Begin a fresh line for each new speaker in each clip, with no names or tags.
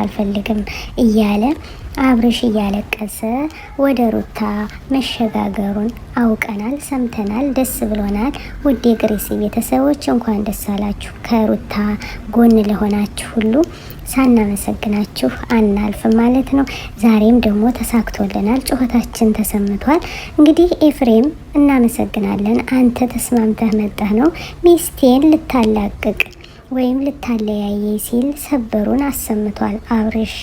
አልፈልግም እያለ አብርሽ እያለቀሰ ወደ ሩታ መሸጋገሩን አውቀናል፣ ሰምተናል፣ ደስ ብሎናል። ውድ የግሬሲ ቤተሰቦች እንኳን ደስ አላችሁ። ከሩታ ጎን ለሆናችሁ ሁሉ ሳናመሰግናችሁ አናልፍም ማለት ነው። ዛሬም ደግሞ ተሳክቶልናል፣ ጩኸታችን ተሰምቷል። እንግዲህ ኤፍሬም እናመሰግናለን። አንተ ተስማምተህ መጣህ ነው ሚስቴን ልታላቅቅ ወይም ልታለያየ ሲል ሰበሩን አሰምቷል አብርሽ።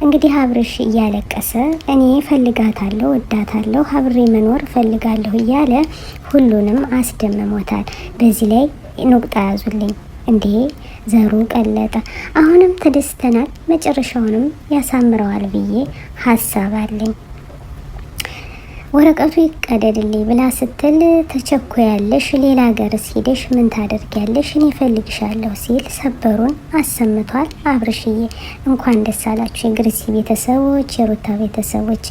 እንግዲህ አብርሽ እያለቀሰ እኔ ፈልጋታለሁ፣ ወዳታለሁ፣ አብሬ መኖር ፈልጋለሁ እያለ ሁሉንም አስደምሞታል። በዚህ ላይ ኑቅጣ ያዙልኝ እንዴ ዘሩ ቀለጠ። አሁንም ተደስተናል፣ መጨረሻውንም ያሳምረዋል ብዬ ሀሳብ አለኝ። ወረቀቱ ይቀደድልኝ ብላ ስትል ተቸኮያለሽ፣ ሌላ ሀገርስ ሄደሽ ምን ታደርጊያለሽ? እኔ ፈልግሻለሁ ሲል ሰበሩን አሰምቷል አብርሽዬ። እንኳን ደስ አላችሁ የግሬሲ ቤተሰቦች፣ የሩታ ቤተሰቦች።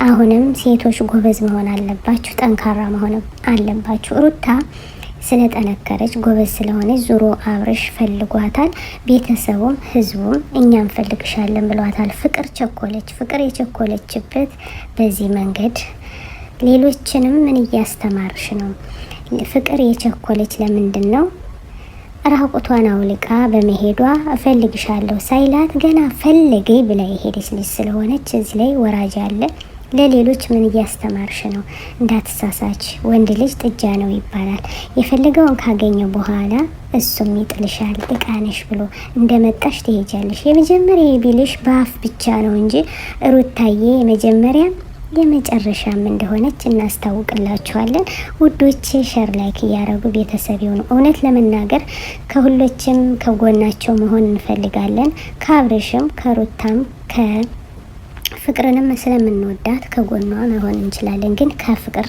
አሁንም ሴቶች ጎበዝ መሆን አለባችሁ፣ ጠንካራ መሆን አለባችሁ። ሩታ ስለጠነከረች ጎበዝ ስለሆነች ዙሮ አብርሽ ፈልጓታል። ቤተሰቡም ህዝቡም እኛም ፈልግሻለን ብሏታል። ፍቅር ቸኮለች። ፍቅር የቸኮለችበት በዚህ መንገድ ሌሎችንም ምን እያስተማርሽ ነው? ፍቅር የቸኮለች ለምንድን ነው? ራቁቷን አውልቃ በመሄዷ እፈልግሻለሁ ሳይላት ገና ፈልገኝ ብላ የሄደች ልጅ ስለሆነች እዚህ ላይ ወራጅ አለ። ለሌሎች ምን እያስተማርሽ ነው? እንዳትሳሳች። ወንድ ልጅ ጥጃ ነው ይባላል። የፈለገውን ካገኘ በኋላ እሱም ይጥልሻል። እቃነሽ ብሎ እንደመጣሽ ትሄጃለሽ። የመጀመሪያ የቢልሽ በአፍ ብቻ ነው እንጂ ሩታዬ የመጀመሪያ የመጨረሻም እንደሆነች እናስታውቅላችኋለን። ውዶቼ ሸር ላይክ እያረጉ ቤተሰብ ይሁኑ። እውነት ለመናገር ከሁሎችም ከጎናቸው መሆን እንፈልጋለን። ከአብርሽም ከሩታም ከፍቅርንም ስለምንወዳት ከጎኗ መሆን እንችላለን። ግን ከፍቅር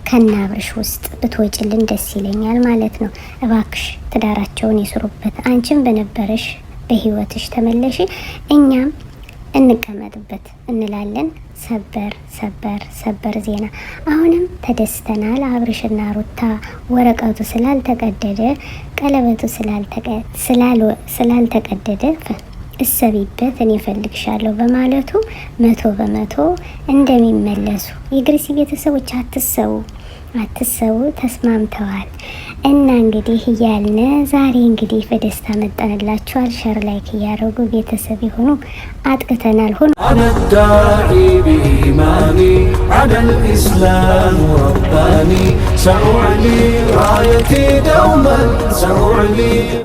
ከናብርሽ ውስጥ ብትወጭልን ደስ ይለኛል ማለት ነው። እባክሽ ትዳራቸውን ይስሩበት። አንቺም በነበረሽ በህይወትሽ ተመለሺ፣ እኛም እንቀመጥበት እንላለን። ሰበር ሰበር ሰበር ዜና። አሁንም ተደስተናል። አብርሽና ሩታ ወረቀቱ ስላልተቀደደ ቀለበቱ ስላልተቀደደ እሰቢበት እኔ እፈልግሻለሁ በማለቱ 100% እንደሚመለሱ የግሬሲ ቤተሰቦች አትሰቡ ተስማምተዋል። እና እንግዲህ እያልነ ዛሬ እንግዲህ በደስታ መጣንላችኋል። ሸር ላይክ እያደረጉ ቤተሰብ የሆኑ አጥቅተናል። ሆኖ አነዳዒ ቢኢማኒ ዐለል ኢስላም ረባኒ ሰኡዕሊ ራየቲ ደውመን ሰኡዕሊ